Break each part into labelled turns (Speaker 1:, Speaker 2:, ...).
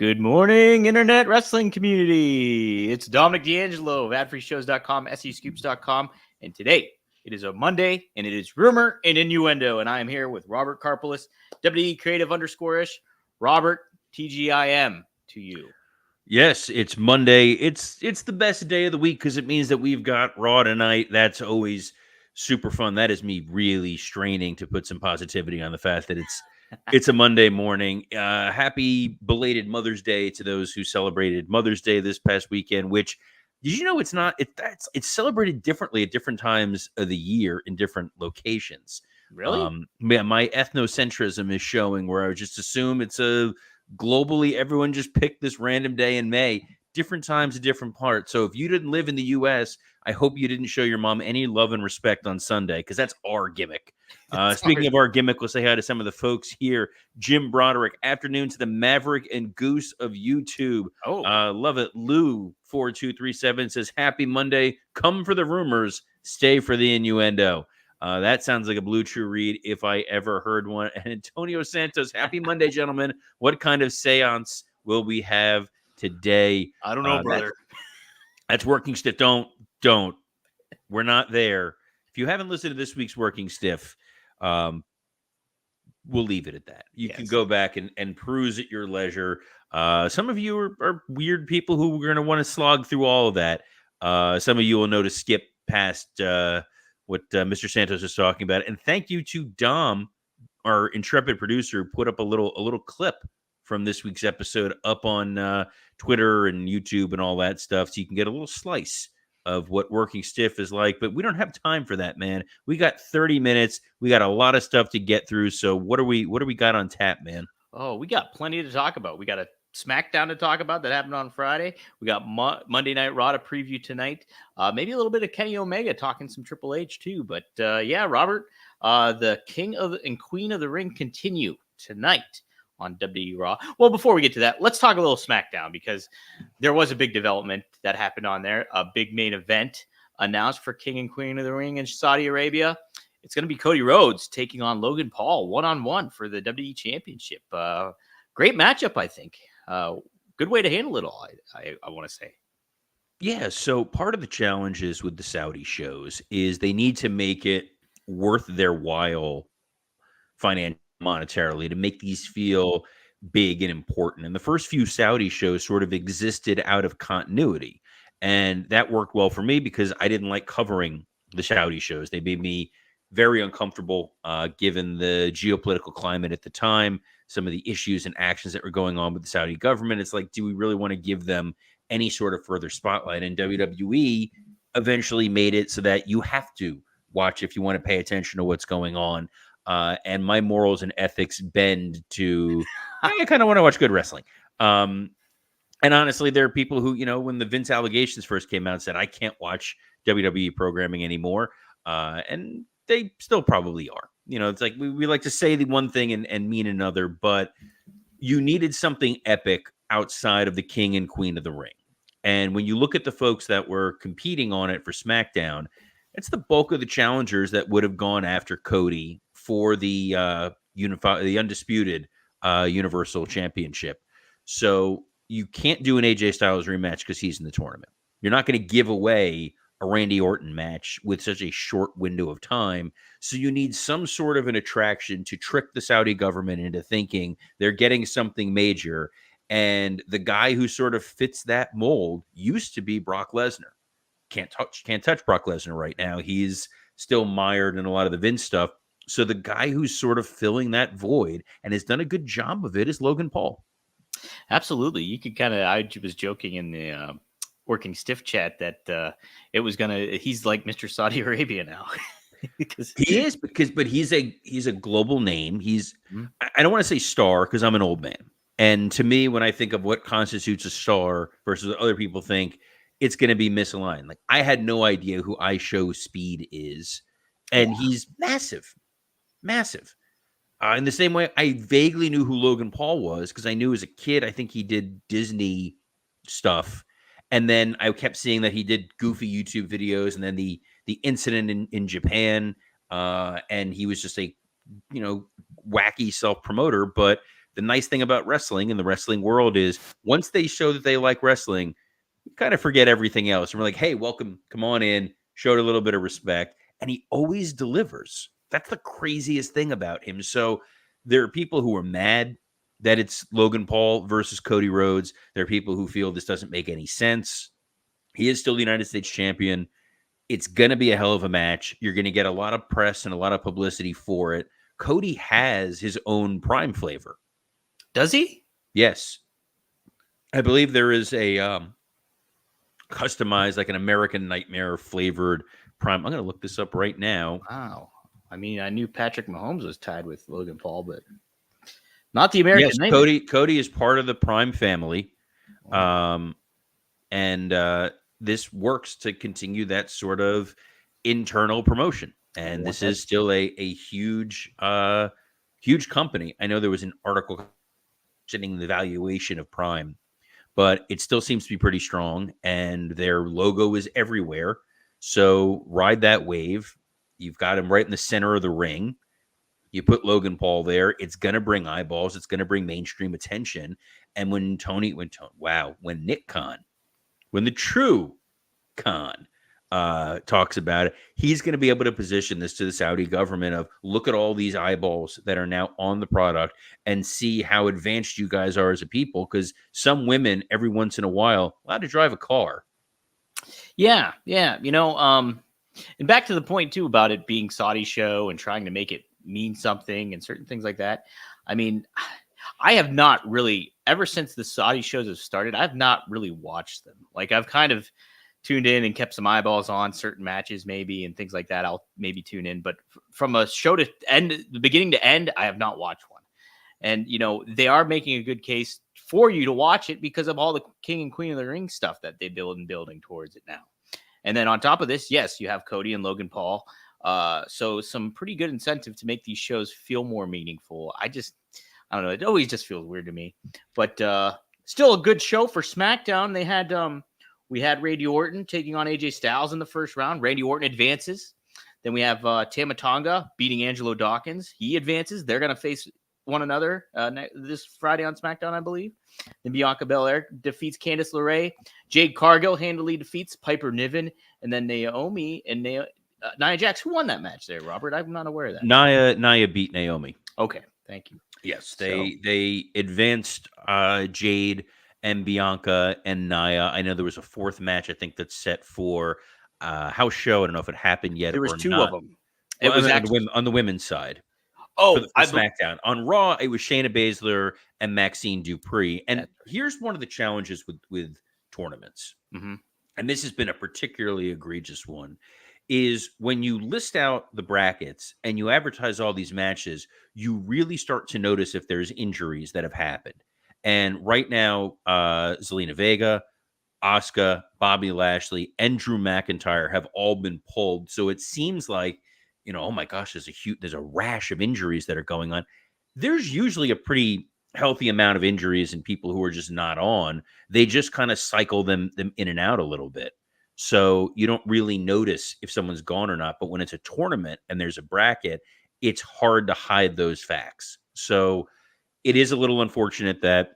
Speaker 1: Good morning, Internet Wrestling community. It's Dominic D'Angelo of AdFreeShows.com, SEScoops.com, and today it is a Monday, and it is Rumor and Innuendo, and I am here with Robert Karpelis, WWE Creative _ish. Robert, TGIM to you.
Speaker 2: Yes, it's Monday. It's the best day of the week because it means that we've got Raw tonight. That's always super fun. That is me really straining to put some positivity on the fact that it's a Monday morning. Happy belated Mother's Day to those who celebrated Mother's Day this past weekend. Which did you know it's not? It's celebrated differently at different times of the year in different locations.
Speaker 1: Really?
Speaker 2: Yeah, my ethnocentrism is showing where I would just assume it's a globally everyone just picked this random day in May, different times at different parts. So if you didn't live in the US, I hope you didn't show your mom any love and respect on Sunday because that's our gimmick. Speaking of our gimmick, we'll say hi to some of the folks here. Jim Broderick, afternoon to the Maverick and Goose of YouTube.
Speaker 1: Oh,
Speaker 2: love it. Lou 4237 says happy Monday. Come for the rumors, stay for the innuendo. That sounds like a Blue Chew read if I ever heard one. And Antonio Santos, happy Monday, gentlemen. What kind of seance will we have today?
Speaker 1: I don't know, brother.
Speaker 2: That's Working Stiff. Don't. We're not there. If you haven't listened to this week's Working Stiff, we'll leave it at that. You can go back and peruse at your leisure. Some of you are weird people who are going to want to slog through all of that. Some of you will know to skip past what Mr. Santos is talking about. And thank you to Dom, our intrepid producer, who put up a little clip from this week's episode up on Twitter and YouTube and all that stuff, so you can get a little slice of what Working Stiff is like. But we don't have time for that, man. We got 30 minutes. We got a lot of stuff to get through. So what do we got on tap, man?
Speaker 1: Oh, we got plenty to talk about. We got a SmackDown to talk about that happened on Friday. We got Monday Night Raw to preview tonight. Maybe a little bit of Kenny Omega talking some Triple H too. But yeah, Robert, the King and Queen of the Ring continue tonight on WWE Raw. Well, before we get to that, let's talk a little SmackDown because there was a big development that happened on there. A big main event announced for King and Queen of the Ring in Saudi Arabia. It's going to be Cody Rhodes taking on Logan Paul one-on-one for the WWE Championship. Great matchup, I think. Good way to handle it all, I want to say.
Speaker 2: Yeah, so part of the challenges with the Saudi shows is they need to make it worth their while monetarily to make these feel big and important. And the first few Saudi shows sort of existed out of continuity. And that worked well for me because I didn't like covering the Saudi shows. They made me very uncomfortable given the geopolitical climate at the time, some of the issues and actions that were going on with the Saudi government. It's like, do we really want to give them any sort of further spotlight? And WWE eventually made it so that you have to watch if you want to pay attention to what's going on. And my morals and ethics bend to, I kind of want to watch good wrestling. And honestly, there are people who, when the Vince allegations first came out, said, I can't watch WWE programming anymore. And they still probably are. It's like we like to say the one thing and mean another, but you needed something epic outside of the King and Queen of the Ring. And when you look at the folks that were competing on it for SmackDown, it's the bulk of the challengers that would have gone after Cody for the undisputed Universal Championship. So you can't do an AJ Styles rematch because he's in the tournament. You're not going to give away a Randy Orton match with such a short window of time. So you need some sort of an attraction to trick the Saudi government into thinking they're getting something major. And the guy who sort of fits that mold used to be Brock Lesnar. Can't touch Brock Lesnar right now. He's still mired in a lot of the Vince stuff. So the guy who's sort of filling that void and has done a good job of it is Logan Paul.
Speaker 1: Absolutely. You could I was joking in the Working Stiff chat that he's like Mr. Saudi Arabia now.
Speaker 2: Because he is, but he's a global name. I don't want to say star because I'm an old man. And to me, when I think of what constitutes a star versus what other people think, it's going to be misaligned. Like, I had no idea who I Show Speed is, and he's massive. In the same way, I vaguely knew who Logan Paul was because I knew as a kid, I think he did Disney stuff. And then I kept seeing that he did goofy YouTube videos, and then the incident in Japan, and he was just a wacky self-promoter. But the nice thing about wrestling in the wrestling world is once they show that they like wrestling, we kind of forget everything else. And we're like, hey, welcome, come on in, showed a little bit of respect. And he always delivers. That's the craziest thing about him. So there are people who are mad that it's Logan Paul versus Cody Rhodes. There are people who feel this doesn't make any sense. He is still the United States champion. It's going to be a hell of a match. You're going to get a lot of press and a lot of publicity for it. Cody has his own Prime flavor.
Speaker 1: Does he?
Speaker 2: Yes. I believe there is a customized, like an American Nightmare flavored Prime. I'm going to look this up right now.
Speaker 1: Wow. I mean, I knew Patrick Mahomes was tied with Logan Paul, but not the American Nightmare.
Speaker 2: Cody is part of the Prime family. And this works to continue that sort of internal promotion. And this is still a huge company. I know there was an article mentioning the valuation of Prime, but it still seems to be pretty strong, and their logo is everywhere. So ride that wave. You've got him right in the center of the ring. You put Logan Paul there. It's going to bring eyeballs. It's going to bring mainstream attention. And when Nick Khan, when the true Khan talks about it, he's going to be able to position this to the Saudi government of, look at all these eyeballs that are now on the product and see how advanced you guys are as a people. Because some women, every once in a while, allowed to drive a car.
Speaker 1: Yeah. And back to the point too about it being Saudi show and trying to make it mean something and certain things like that. I mean, I have not really, ever since the Saudi shows have started, I've not really watched them. Like, I've kind of tuned in and kept some eyeballs on certain matches maybe and things like that. I'll maybe tune in, but from a show to end, the beginning to end, I have not watched one. And, they are making a good case for you to watch it because of all the King and Queen of the Ring stuff that they building towards it now. And then on top of this, yes, you have Cody and Logan Paul. So some pretty good incentive to make these shows feel more meaningful. I don't know. It always just feels weird to me, but still a good show for SmackDown. They had we had Randy Orton taking on AJ Styles in the first round. Randy Orton advances. Then we have Tama Tonga beating Angelo Dawkins. He advances. They're going to face one another this Friday on SmackDown, I believe. Then Bianca Belair defeats Candice LeRae. Jade Cargill handily defeats Piper Niven. And then Naomi and Nia Jax. Who won that match there, Robert? I'm not aware of that.
Speaker 2: Nia beat Naomi.
Speaker 1: Okay, thank you.
Speaker 2: Yes, they advanced Jade and Bianca and Nia. I know there was a fourth match, I think, that's set for house show. I don't know if it happened yet.
Speaker 1: There was two
Speaker 2: not.
Speaker 1: of them.
Speaker 2: It was on the women's side.
Speaker 1: Oh,
Speaker 2: for SmackDown. On Raw, it was Shayna Baszler and Maxine Dupree. And here's one of the challenges with tournaments, and this has been a particularly egregious one, is when you list out the brackets and you advertise all these matches, you really start to notice if there's injuries that have happened. And right now, Zelina Vega, Asuka, Bobby Lashley, and Drew McIntyre have all been pulled. So it seems like, oh my gosh, there's a rash of injuries that are going on. There's usually a pretty healthy amount of injuries in people who are just not on. They just kind of cycle them in and out a little bit. So you don't really notice if someone's gone or not. But when it's a tournament and there's a bracket, it's hard to hide those facts. So it is a little unfortunate that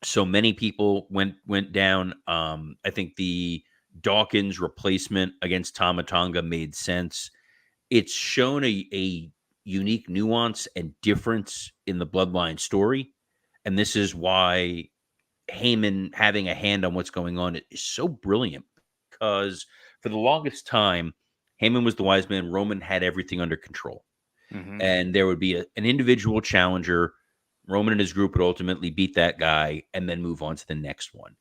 Speaker 2: so many people went down. I think the Dawkins replacement against Tama Tonga made sense. It's shown a unique nuance and difference in the Bloodline story. And this is why Heyman having a hand on what's going on is so brilliant, because for the longest time, Heyman was the wise man. Roman had everything under control. And there would be an individual challenger. Roman and his group would ultimately beat that guy and then move on to the next one.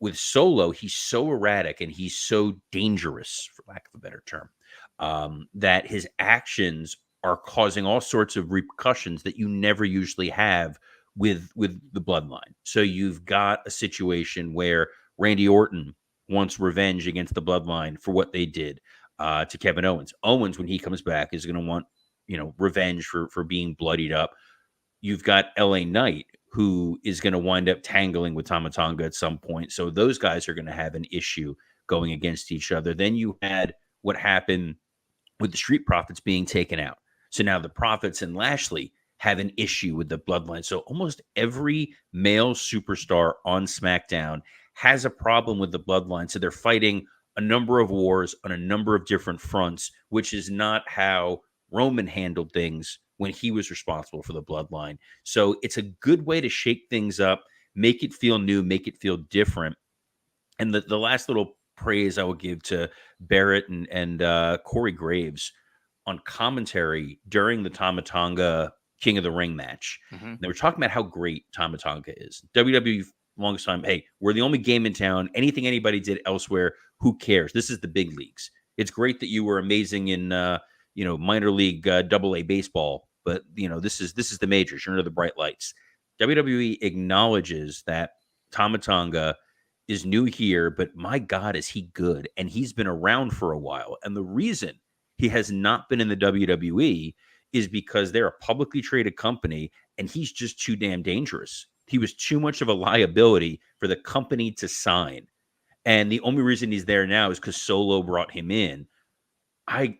Speaker 2: With Solo, he's so erratic and he's so dangerous, for lack of a better term, that his actions are causing all sorts of repercussions that you never usually have with the Bloodline. So you've got a situation where Randy Orton wants revenge against the Bloodline for what they did to Kevin Owens. Owens, when he comes back, is going to want revenge for being bloodied up. You've got LA Knight, who is going to wind up tangling with Tama Tonga at some point. So those guys are going to have an issue going against each other. Then you had what happened with the Street Profits being taken out. So now the Profits and Lashley have an issue with the bloodline. So almost every male superstar on SmackDown has a problem with the bloodline. So they're fighting a number of wars on a number of different fronts, which is not how Roman handled things when he was responsible for the bloodline. So it's a good way to shake things up, make it feel new, make it feel different. And the last little praise I will give to Barrett and Corey Graves on commentary during the Tama Tonga King of the Ring match.
Speaker 1: Mm-hmm.
Speaker 2: They were talking about how great Tama Tonga is. WWE longest time, hey, we're the only game in town. Anything anybody did elsewhere, who cares? This is the big leagues. It's great that you were amazing in minor league double A baseball, but this is the majors. You're under the bright lights. WWE acknowledges that Tama Tonga is new here, but my God, is he good? And he's been around for a while. And the reason he has not been in the WWE is because they're a publicly traded company and he's just too damn dangerous. He was too much of a liability for the company to sign. And the only reason he's there now is because Solo brought him in. I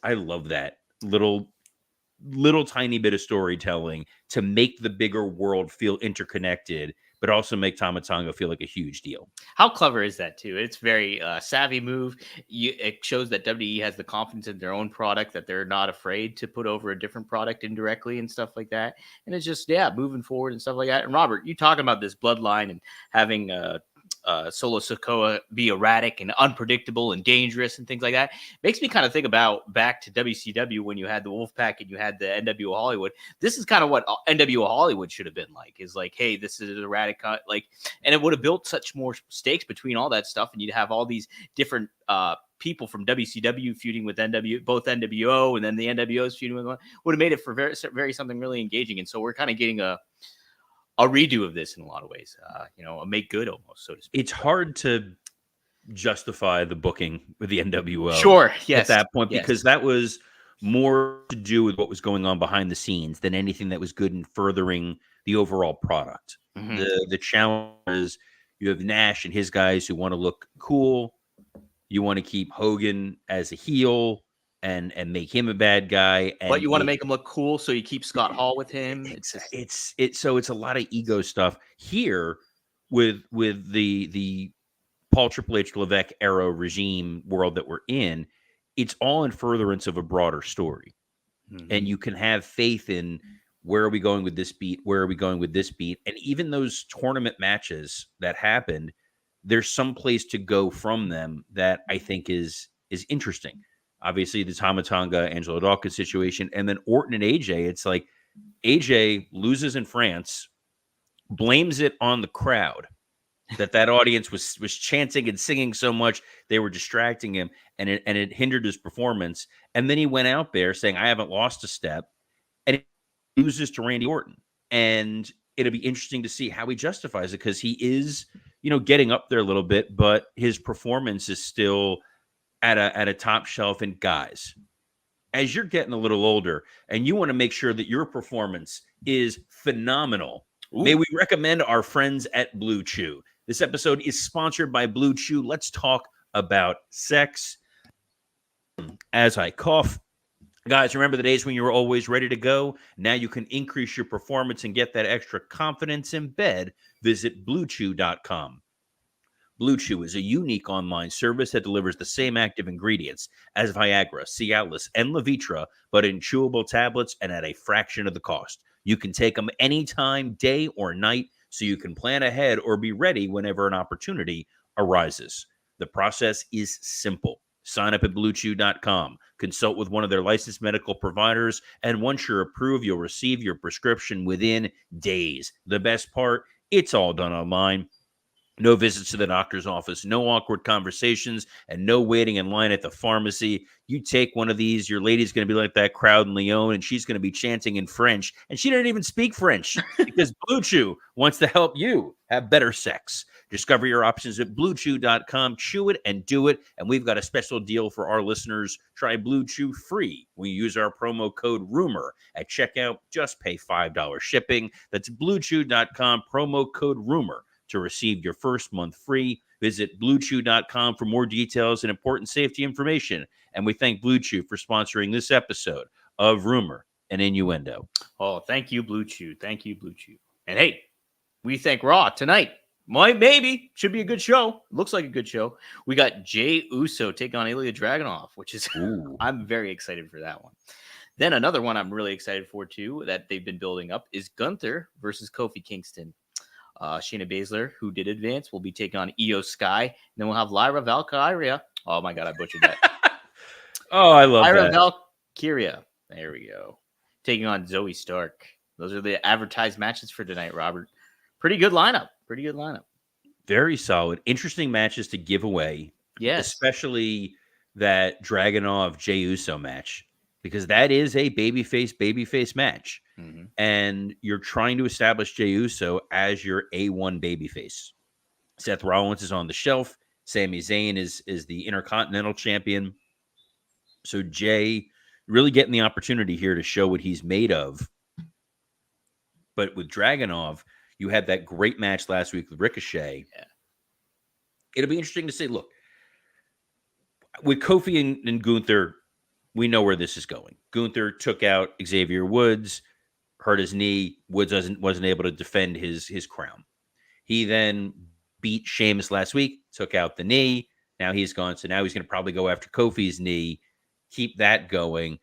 Speaker 2: love that little tiny bit of storytelling to make the bigger world feel interconnected, but also make Tama Tonga feel like a huge deal.
Speaker 1: How clever is that too? It's very savvy move. It shows that WWE has the confidence in their own product, that they're not afraid to put over a different product indirectly and stuff like that. And it's just moving forward and stuff like that. And Robert, you talking about this bloodline and having Solo Sikoa be erratic and unpredictable and dangerous and things like that makes me kind of think about back to WCW when you had the Wolfpack and you had the NWO Hollywood. This is kind of what NWO Hollywood should have been like, is like, hey, this is erratic, and it would have built such more stakes between all that stuff, and you'd have all these different people from WCW feuding with both NWO, and then the NWOs feuding with one, would have made it for very something really engaging. And so we're kind of getting a redo of this in a lot of ways, a make good almost, so to speak.
Speaker 2: It's hard to justify the booking with the NWO.
Speaker 1: Sure, yes.
Speaker 2: At that point, because that was more to do with what was going on behind the scenes than anything that was good in furthering the overall product. Mm-hmm. The challenge is you have Nash and his guys who want to look cool. You want to keep Hogan as a heel and make him a bad guy,
Speaker 1: but you want to make him look cool, so you keep Scott Hall with him.
Speaker 2: It's a lot of ego stuff here with the Paul Triple H Levesque era regime world that we're in. It's all in furtherance of a broader story, and you can have faith in where are we going with this beat, where are we going with this beat, and even those tournament matches that happened, there's some place to go from them that I think is interesting. Obviously, the Tama Tonga, Angelo Dawkins situation, and then Orton and AJ. It's like AJ loses in France, blames it on the crowd that audience was chanting and singing so much they were distracting him, and it hindered his performance. And then he went out there saying, "I haven't lost a step," and he loses to Randy Orton. And it'll be interesting to see how he justifies it, because he is, getting up there a little bit, but his performance is still at a top shelf. And guys, as you're getting a little older and you want to make sure that your performance is phenomenal, may we recommend our friends at Blue Chew. This episode is sponsored by Blue Chew. Let's talk about sex. As I cough, guys, remember the days when you were always ready to go? Now you can increase your performance and get that extra confidence in bed. Visit BlueChew.com. Blue Chew is a unique online service that delivers the same active ingredients as Viagra, Cialis, and Levitra, but in chewable tablets and at a fraction of the cost. You can take them anytime, day or night, so you can plan ahead or be ready whenever an opportunity arises. The process is simple. Sign up at BlueChew.com, consult with one of their licensed medical providers, and once you're approved, you'll receive your prescription within days. The best part, it's all done online. No visits to the doctor's office, no awkward conversations, and no waiting in line at the pharmacy. You take one of these, your lady's going to be like that crowd in Lyon, and she's going to be chanting in French, and she doesn't even speak French because Blue Chew wants to help you have better sex. Discover your options at BlueChew.com. Chew it and do it, and we've got a special deal for our listeners. Try Blue Chew free when you use our promo code RUMOR at checkout. Just pay $5 shipping. That's BlueChew.com, promo code RUMOR. To receive your first month free. Visit BlueChew.com for more details and important safety information. And we thank Blue Chew for sponsoring this episode of Rumor and Innuendo.
Speaker 1: Oh, thank you, Blue Chew. Thank you, Blue Chew. And hey, we thank Raw tonight. Maybe should be a good show. Looks like a good show. We got Jay Uso take on Ilya Dragunov, which is I'm very excited for that one. Then another one I'm really excited for too that they've been building up is Gunther versus Kofi Kingston. Shayna Baszler, who did advance, will be taking on Io Sky. And then we'll have Lyra Valkyria. Oh my god, I butchered that.
Speaker 2: Oh, I love
Speaker 1: Lyra
Speaker 2: that.
Speaker 1: Valkyria. There we go. Taking on Zoe Stark. Those are the advertised matches for tonight, Robert. Pretty good lineup.
Speaker 2: Very solid. Interesting matches to give away.
Speaker 1: Yes.
Speaker 2: Especially that Dragunov Jey Uso match, because that is a babyface match.
Speaker 1: Mm-hmm.
Speaker 2: And you're trying to establish Jey Uso as your A1 babyface. Seth Rollins is on the shelf. Sami Zayn is the Intercontinental Champion. So Jey really getting the opportunity here to show what he's made of. But with Dragunov, you had that great match last week with Ricochet.
Speaker 1: Yeah.
Speaker 2: It'll be interesting to see. Look, with Kofi and Gunther, we know where this is going. Gunther took out Xavier Woods, hurt his knee. Woods wasn't able to defend his crown. He then beat Sheamus last week, took out the knee. Now he's gone. So now he's going to probably go after Kofi's knee, keep that going.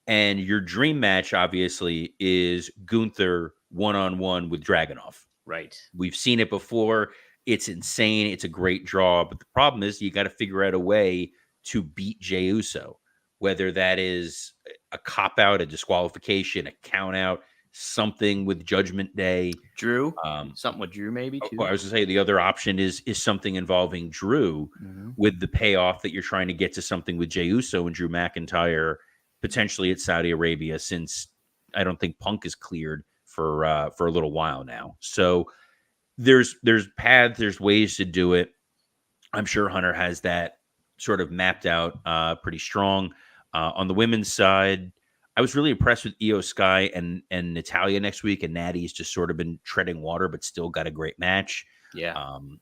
Speaker 2: And your dream match, obviously, is Gunther one-on-one with Dragunov.
Speaker 1: Right.
Speaker 2: We've seen it before. It's insane. It's a great draw. But the problem is you got to figure out a way to beat Jey Uso, whether that is a cop-out, a disqualification, a count-out, something with Judgment Day.
Speaker 1: Drew. Something with Drew maybe, too.
Speaker 2: I was going to say the other option is something involving Drew with the payoff that you're trying to get to something with Jey Uso and Drew McIntyre, potentially at Saudi Arabia, since I don't think Punk is cleared for a little while now. So there's paths, there's ways to do it. I'm sure Hunter has that sort of mapped out pretty strong. On the women's side, I was really impressed with Io Sky and Natalya next week, and Natty's just sort of been treading water, but still got a great match.
Speaker 1: Yeah.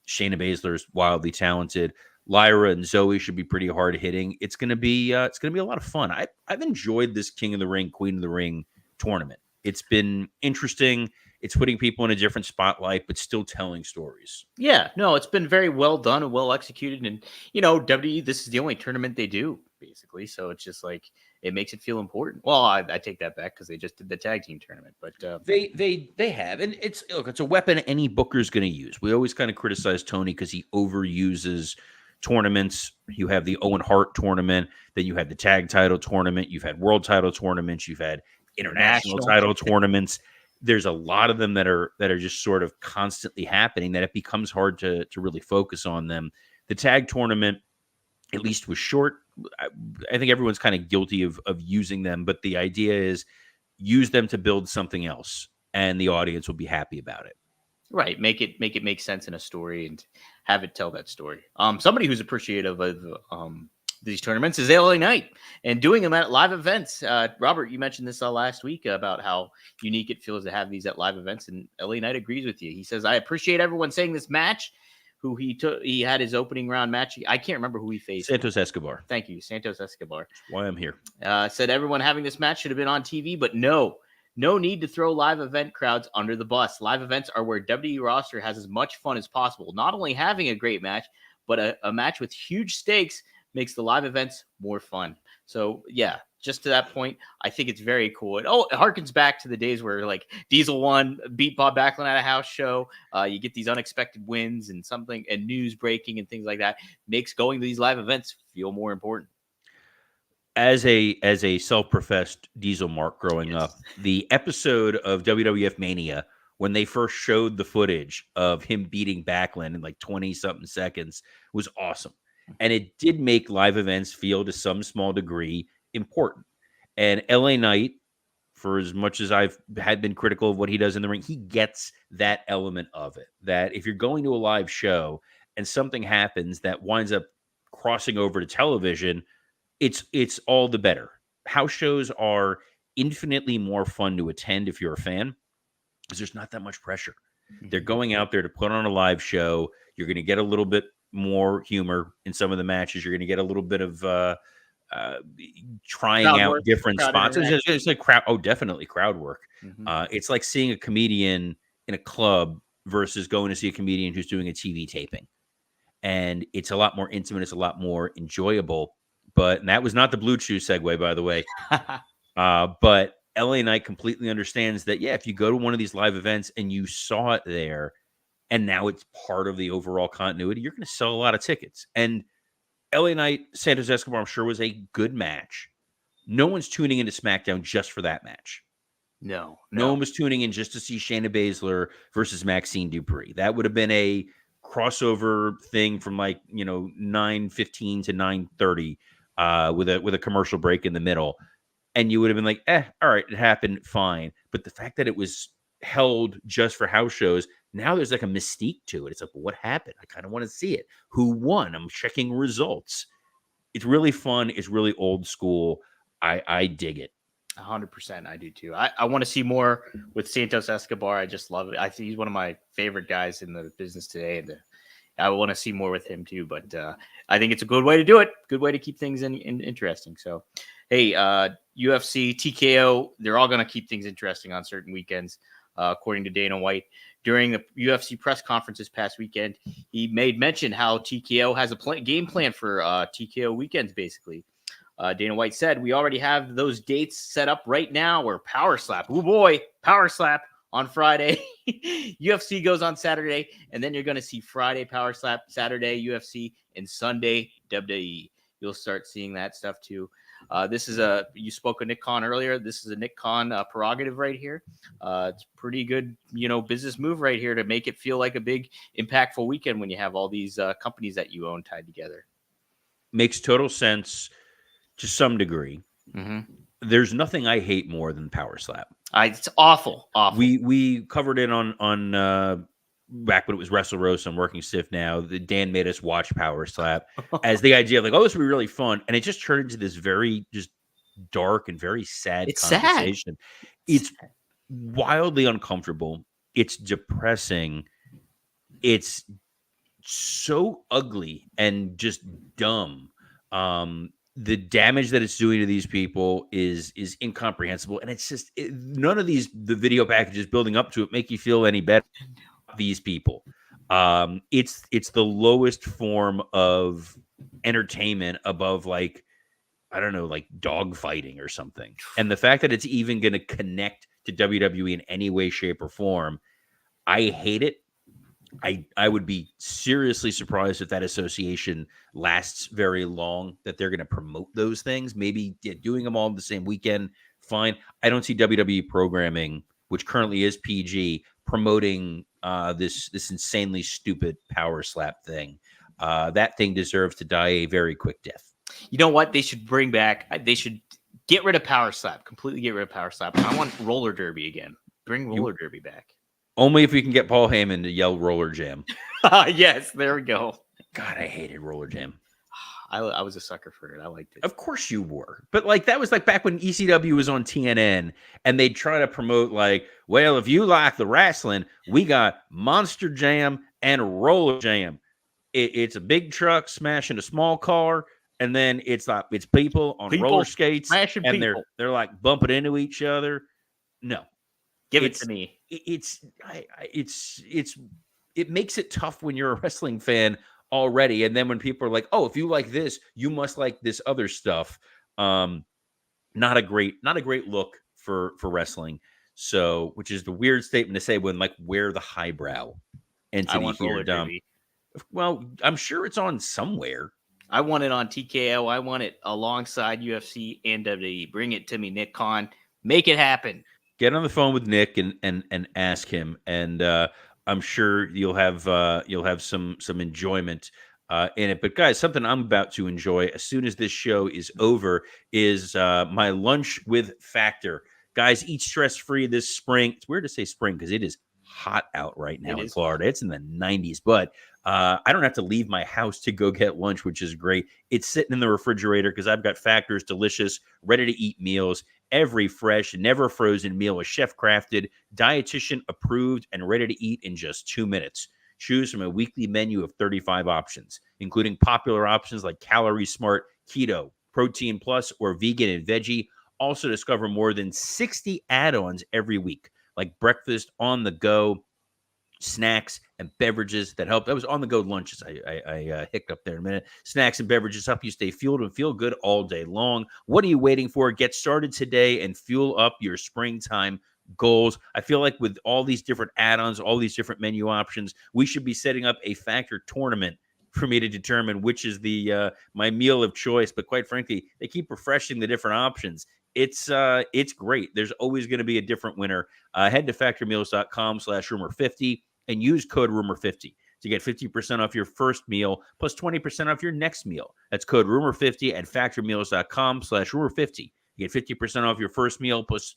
Speaker 2: Shayna Baszler's wildly talented. Lyra and Zoe should be pretty hard hitting. It's gonna be a lot of fun. I've enjoyed this King of the Ring, Queen of the Ring tournament. It's been interesting. It's putting people in a different spotlight, but still telling stories.
Speaker 1: Yeah, no, it's been very well done and well executed. And, WWE, this is the only tournament they do, basically. So it's just like, it makes it feel important. Well, I take that back because they just did the tag team tournament. But
Speaker 2: they have. And it's a weapon any booker's going to use. We always kind of criticize Tony because he overuses tournaments. You have the Owen Hart tournament. Then you had the tag title tournament. You've had world title tournaments. You've had international title tournaments. There's a lot of them that are just sort of constantly happening that it becomes hard to really focus on them. The tag tournament, at least, was short. I think everyone's kind of guilty of using them, but the idea is use them to build something else, and the audience will be happy about it.
Speaker 1: Right. Make it make sense in a story and have it tell that story. Somebody who's appreciative of these tournaments is LA Knight and doing them at live events. Robert, you mentioned this last week about how unique it feels to have these at live events, and LA Knight agrees with you. He says, I appreciate everyone saying this match, who he had his opening round match. I can't remember who he faced.
Speaker 2: Santos Escobar.
Speaker 1: Thank you. Santos Escobar.
Speaker 2: That's why I'm here.
Speaker 1: Said everyone having this match should have been on TV, but no need to throw live event crowds under the bus. Live events are where WWE roster has as much fun as possible. Not only having a great match, but a match with huge stakes makes the live events more fun. So yeah, just to that point, I think it's very cool. It harkens back to the days where like Diesel won, beat Bob Backlund at a house show. You get these unexpected wins and news breaking and things like that. Makes going to these live events feel more important.
Speaker 2: As a self-professed Diesel mark growing up, the episode of WWF Mania when they first showed the footage of him beating Backlund in like 20-something seconds was awesome. And it did make live events feel to some small degree important. And LA Knight, for as much as I've had been critical of what he does in the ring, he gets that element of it. That if you're going to a live show and something happens that winds up crossing over to television, it's all the better. House shows are infinitely more fun to attend if you're a fan because there's not that much pressure. They're going out there to put on a live show. You're going to get a little bit more humor in some of the matches. You're going to get a little bit of trying
Speaker 1: Crowd
Speaker 2: out
Speaker 1: work,
Speaker 2: different
Speaker 1: crowd
Speaker 2: spots.
Speaker 1: interaction.
Speaker 2: It's like crowd. Oh, definitely crowd work.
Speaker 1: Mhm.
Speaker 2: It's like seeing a comedian in a club versus going to see a comedian who's doing a TV taping, and it's a lot more intimate. It's a lot more enjoyable. But and that was not the Blue Chew segue, by the way. But LA Knight completely understands that. Yeah, if you go to one of these live events and you saw it there, and now it's part of the overall continuity, you're going to sell a lot of tickets. And LA Knight, Santos Escobar, I'm sure was a good match. No one's tuning into SmackDown just for that match.
Speaker 1: No,
Speaker 2: No
Speaker 1: no.
Speaker 2: one was tuning in just to see Shayna Baszler versus Maxine Dupree. That would have been a crossover thing from like 9:15 to 9:30 with a commercial break in the middle, and you would have been like, all right, it happened, fine. But the fact that it was held just for house shows, now there's like a mystique to it. It's like, well, what happened? I kind of want to see it. Who won? I'm checking results. It's really fun. It's really old school. I dig it.
Speaker 1: 100%. I do too. I want to see more with Santos Escobar. I just love it. I think he's one of my favorite guys in the business today, and I want to see more with him too. But I think it's a good way to do it. Good way to keep things in interesting. So, hey, UFC, TKO, they're all going to keep things interesting on certain weekends, according to Dana White. During the UFC press conference this past weekend, he made mention how TKO has a game plan for TKO weekends, basically. Dana White said, we already have those dates set up right now. We're Power Slap. Oh boy, Power Slap on Friday. UFC goes on Saturday, and then you're going to see Friday Power Slap, Saturday UFC, and Sunday WWE. You'll start seeing that stuff too. This is you spoke of Nick Khan earlier. This is a Nick Khan prerogative right here. It's pretty good, business move right here to make it feel like a big, impactful weekend when you have all these companies that you own tied together.
Speaker 2: Makes total sense to some degree.
Speaker 1: Mm-hmm.
Speaker 2: There's nothing I hate more than Power Slap.
Speaker 1: It's awful.
Speaker 2: We covered it on back when it was Wrestle Roast on Working Stiff Now. Dan made us watch Power Slap as the idea of like, oh, this would be really fun, and it just turned into this very just dark and very sad conversation. It's wildly uncomfortable. It's depressing. It's so ugly and just dumb. The damage that it's doing to these people is incomprehensible, and it's just none of the video packages building up to it make you feel any better. These people, it's the lowest form of entertainment above like I don't know, like dog fighting or something. And the fact that it's even going to connect to WWE in any way, shape, or form, I hate it. I would be seriously surprised if that association lasts very long, that they're going to promote those things. Maybe doing them all in the same weekend, fine. I don't see WWE programming, which currently is PG, promoting this insanely stupid Power Slap thing. That thing deserves to die a very quick death.
Speaker 1: You know what? They should bring back, they should get rid of Power Slap, completely get rid of Power Slap. I want roller derby again. Bring roller derby back.
Speaker 2: Only if we can get Paul Heyman to yell roller jam.
Speaker 1: Yes, there we go.
Speaker 2: God, I hated roller jam.
Speaker 1: I was a sucker for it. I liked it.
Speaker 2: Of course you were. But like that was like back when ECW was on TNN and they'd try to promote like, well, if you like the wrestling, we got Monster Jam and Roller Jam. It's a big truck smashing a small car, and then it's like it's people on roller skates and they're like bumping into each other. No.
Speaker 1: Give it to me.
Speaker 2: It makes it tough when you're a wrestling fan already, and then when people are like, "Oh, if you like this, you must like this other stuff." Not a great look for wrestling. So, which is the weird statement to say when like we're the highbrow entity here, dumb. Well, I'm sure it's on somewhere.
Speaker 1: I want it on TKO. I want it alongside UFC and WWE. Bring it to me, Nick Khan. Make it happen.
Speaker 2: Get on the phone with Nick and ask him, and I'm sure you'll have some enjoyment in it. But guys, something I'm about to enjoy as soon as this show is over is my lunch with Factor. Guys, eat stress-free this spring. It's weird to say spring because it is hot out right now in Florida. It's in the 90s, but I don't have to leave my house to go get lunch, which is great. It's sitting in the refrigerator because I've got Factor's delicious, ready-to-eat meals. Every fresh, never frozen meal is chef-crafted, dietitian approved, and ready to eat in just 2 minutes. Choose from a weekly menu of 35 options, including popular options like Calorie Smart, Keto, Protein Plus, or Vegan and Veggie. Also discover more than 60 add-ons every week, like breakfast on the go, snacks and beverages that help. That was on the go lunches. I hiccuped there in a minute. Snacks and beverages help you stay fueled and feel good all day long. What are you waiting for? Get started today and fuel up your springtime goals. I feel like with all these different add-ons, all these different menu options, we should be setting up a Factor tournament for me to determine which is the my meal of choice. But quite frankly, they keep refreshing the different options. It's great. There's always going to be a different winner. Head to factormeals.com/rumor50 and use code rumor50 to get 50% off your first meal plus 20% off your next meal. That's code rumor50 at factormeals.com/rumor50. You get 50% off your first meal plus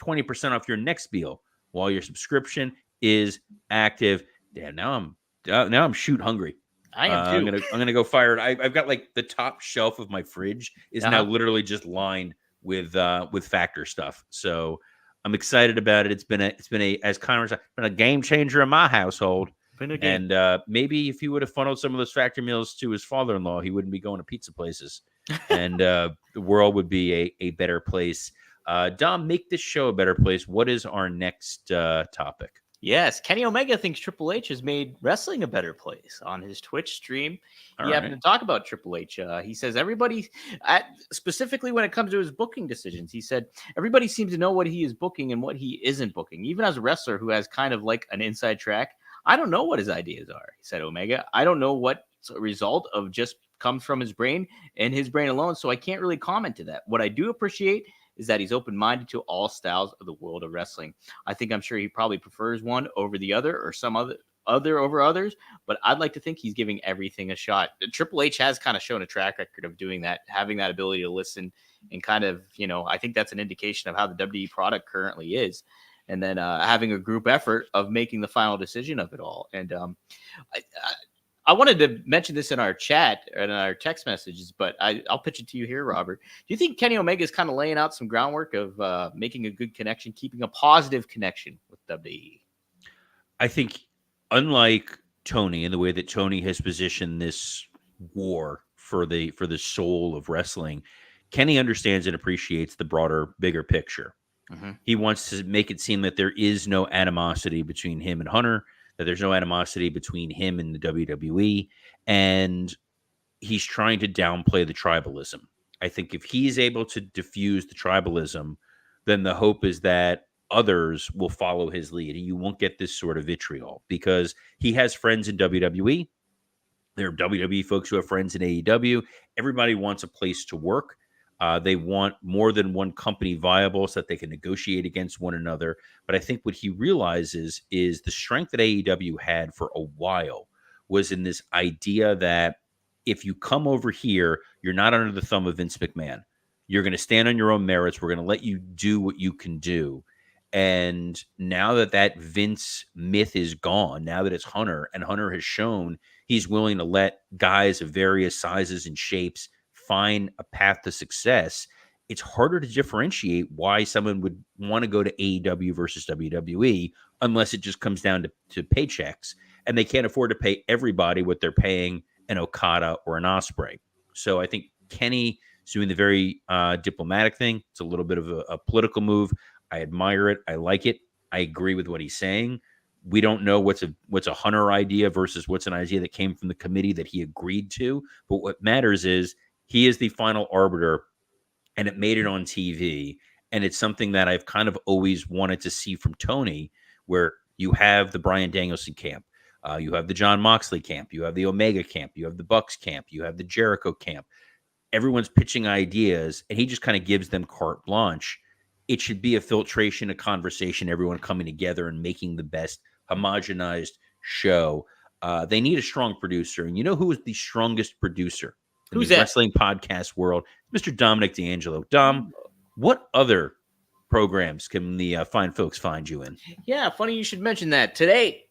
Speaker 2: 20% off your next meal while your subscription is active. Damn, now I'm shoot hungry.
Speaker 1: I am too.
Speaker 2: I'm gonna go fire it. I've got like the top shelf of my fridge is now literally just lined with Factor stuff. So I'm excited about it. It's been a as Connor said, been a game changer in my household. And maybe if he would have funneled some of those Factor meals to his father-in-law, he wouldn't be going to pizza places, and the world would be a better place. Dom, make this show a better place. What is our next topic?
Speaker 1: Yes, Kenny Omega thinks Triple H has made wrestling a better place. On his Twitch stream, he happened to talk about Triple H. He says specifically when it comes to his booking decisions, he said everybody seems to know what he is booking and what he isn't booking. Even as a wrestler who has kind of like an inside track, I don't know what his ideas are, he said Omega. I don't know what result of just comes from his brain and his brain alone, so I can't really comment to that. What I do appreciate is that he's open-minded to all styles of the world of wrestling. I'm sure he probably prefers one over the other or some other over others, but I'd like to think he's giving everything a shot. Triple H has kind of shown a track record of doing that, having that ability to listen and kind of, I think that's an indication of how the WWE product currently is. And then having a group effort of making the final decision of it all. And I wanted to mention this in our chat and our text messages, but I'll pitch it to you here, Robert. Do you think Kenny Omega is kind of laying out some groundwork of making a good connection, keeping a positive connection with WWE?
Speaker 2: I think, unlike Tony, in the way that Tony has positioned this war for the soul of wrestling, Kenny understands and appreciates the broader, bigger picture. Mm-hmm. He wants to make it seem that there is no animosity between him and Hunter, that there's no animosity between him and the WWE, and he's trying to downplay the tribalism. I think if he's able to diffuse the tribalism, then the hope is that others will follow his lead, and you won't get this sort of vitriol because he has friends in WWE. There are WWE folks who have friends in AEW. Everybody wants a place to work. They want more than one company viable so that they can negotiate against one another. But I think what he realizes is the strength that AEW had for a while was in this idea that if you come over here, you're not under the thumb of Vince McMahon. You're going to stand on your own merits. We're going to let you do what you can do. And now that Vince myth is gone, now that it's Hunter, and Hunter has shown he's willing to let guys of various sizes and shapes find a path to success, it's harder to differentiate why someone would want to go to AEW versus WWE unless it just comes down to paychecks. And they can't afford to pay everybody what they're paying an Okada or an Ospreay. So I think Kenny is doing the very diplomatic thing. It's a little bit of a political move. I admire it. I like it. I agree with what he's saying. We don't know what's a Hunter idea versus what's an idea that came from the committee that he agreed to. But what matters is he is the final arbiter, and it made it on TV. And it's something that I've kind of always wanted to see from Tony, where you have the Bryan Danielson camp, you have the Jon Moxley camp, you have the Omega camp, you have the Bucks camp, you have the Jericho camp. Everyone's pitching ideas, and he just kind of gives them carte blanche. It should be a filtration, a conversation, everyone coming together and making the best homogenized show. They need a strong producer. And you know who is the strongest producer in the wrestling podcast world? Mr. Dominic D'Angelo. Dom, what other programs can the fine folks find you in?
Speaker 1: Yeah, funny you should mention that. Today,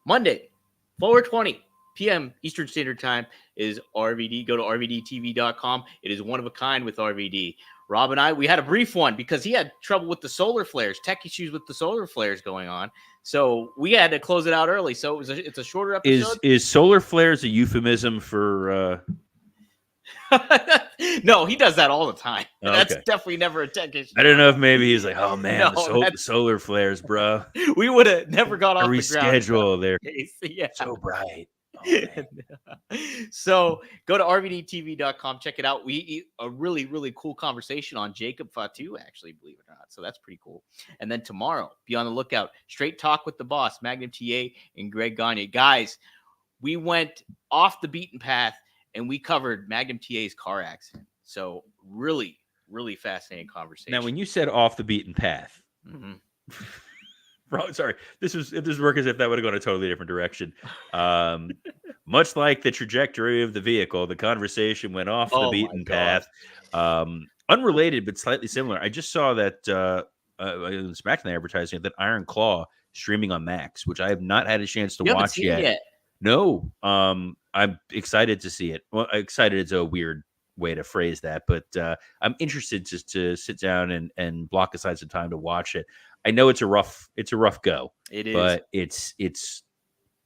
Speaker 1: Monday, 4:20 p.m. Eastern Standard Time is RVD. Go to rvdtv.com. It is one of a kind with RVD. Rob and I, we had a brief one because he had trouble with the solar flares, tech issues with the solar flares going on. So we had to close it out early. So it's a shorter episode.
Speaker 2: Is solar flares a euphemism for
Speaker 1: No, he does that all the time.
Speaker 2: Oh,
Speaker 1: That's
Speaker 2: okay.
Speaker 1: definitely never a tech issue.
Speaker 2: I don't know if maybe he's like, oh man,
Speaker 1: No,
Speaker 2: the solar flares, bro.
Speaker 1: we would have never got off the ground.
Speaker 2: Reschedule. They're
Speaker 1: Yeah.
Speaker 2: so bright. Oh, man.
Speaker 1: So go to rvdtv.com, check it out. We a really, really cool conversation on Jacob Fatu, actually, believe it or not. So that's pretty cool. And then tomorrow, be on the lookout. Straight Talk with the Boss, Magnum TA and Greg Gagne. Guys, we went off the beaten path and we covered Magnum TA's car accident. So really, really fascinating conversation.
Speaker 2: Now, when you said off the beaten path, sorry, this was work as if that would have gone a totally different direction. Much like the trajectory of the vehicle, the conversation went off the beaten path. Unrelated, but slightly similar. I just saw that SmackDown advertising that Iron Claw streaming on Max, which I have not had a chance to watch yet. No, I'm excited to see it. Well, excited is a weird way to phrase that, but I'm interested just to sit down and block aside some time to watch it. I know it's a rough go.
Speaker 1: It is,
Speaker 2: but it's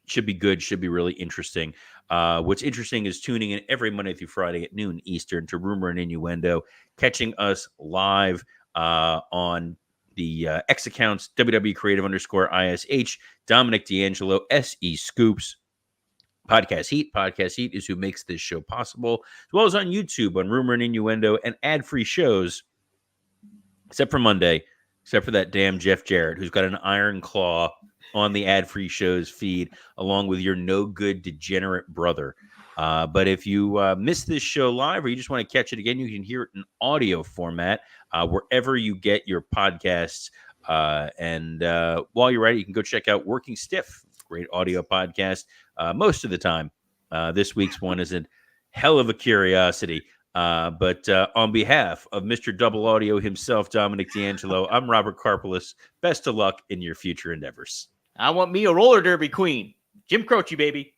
Speaker 2: should be good. Should be really interesting. What's interesting is tuning in every Monday through Friday at noon Eastern to Rumor and Innuendo, catching us live on the X accounts, WWE Creative _ISH, Dominic D'Angelo, SE Scoops, Podcast Heat is who makes this show possible, as well as on YouTube on Rumor and Innuendo and ad-free shows, except for Monday, except for that damn Jeff Jarrett, who's got an iron claw on the ad-free shows feed, along with your no-good degenerate brother. But if you miss this show live or you just want to catch it again, you can hear it in audio format wherever you get your podcasts. And while you're at it, you can go check out Working Stiff, great audio podcast most of the time. This week's one is a hell of a curiosity. But on behalf of Mr. Double Audio himself, Dominic D'Angelo, I'm Robert Karpelis. Best of luck in your future endeavors.
Speaker 1: I want me a roller derby queen. Jim Croce, baby.